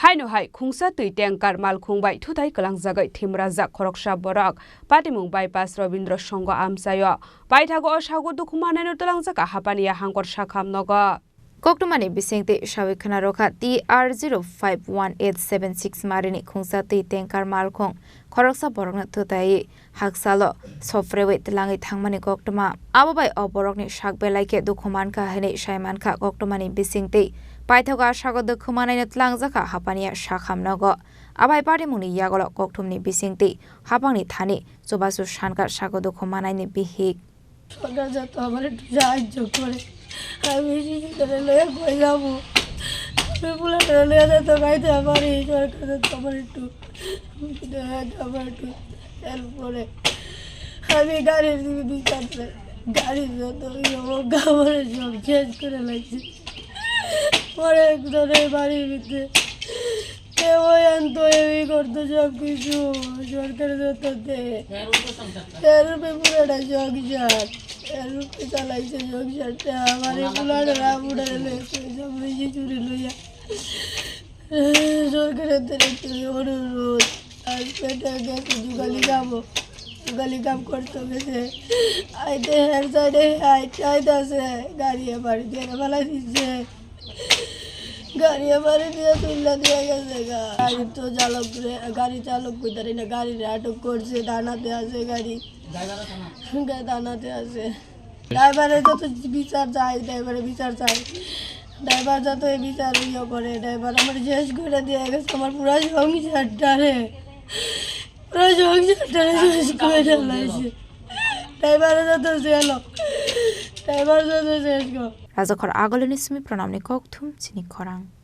Haino hai Khungsa tui tengkar Malkhung bai Thuthai Kwlangjakgwi Thwimwrajak Khoroksa Borok Patimung bypass Robindra Songo amsayo baithago osago dukumanai Kwlangjakka hapania hangkor sakham nogo Koktumani bisingte shawikhana rokha TR051876 marini Khungsa tui tengkar Malkhung Khoroksa Borokna Thuthaiwi haksalo sofrewe tlangi thangmani koktuma ababai oborokni sakbelaike dukumanka hene saimanka koktumani bisingte Paithaga sago dukumanai Kwlangjakka hapania sakham nogo abai parimuni yagolo koktumni bisingte hapangni thani jobasu sanka sago dukumanai ni bihik সরকার যাতে আমার একটু সাহায্য করে আমি শিশুদের লয়ে কই যাবো আমি পুলাটা লয়ে যেতে গাইতে পারি সরকার যাতে আমার একটু হেল্প করে আমি গাড়ির দিকে বিচার গাড়ির যত গাওয়ার সব শেষ করে লাগছে পরে একজনের বাড়ির ভিতরে কেউ আনতো এই করতো সব কিছু সরকার যত দেয় এর রূপে পুরোটা সংসার এর রূপে চালাইছে সংসারটা আমার এই পুলাটা বুড়ারে লইছে সব বেশি চুরি লইয়া সরকারের একটু অনুরোধ আর পেটে গেছে দুগালি কাম করতে গেছে আইতে হের সাইডে আইতাছে গাড়ি বাড়ি দিয়ে ফেলাই দিচ্ছে গাড়ি বাড়ি দিয়ে তুললা দিয়ে গেছে গাড়ির তো গাড়ি চালক কইতারি না গাড়ির আটক করছে দানাতে আছে গাড়ি দানাতে আছে ড্রাইভারে যত বিচার চাই ড্রাইভারে বিচার চাই ড্রাইভার যত বিচার করে ড্রাইভার আমার শেষ করে দিয়ে গেছে আমার পুরো সংসারটারে শেষ করে ঢালাইছে ড্রাইভারে যত ছিল ড্রাইভার যত শেষ কর Rajakhor agoloni sumi pranamni kokthum Chini Khorang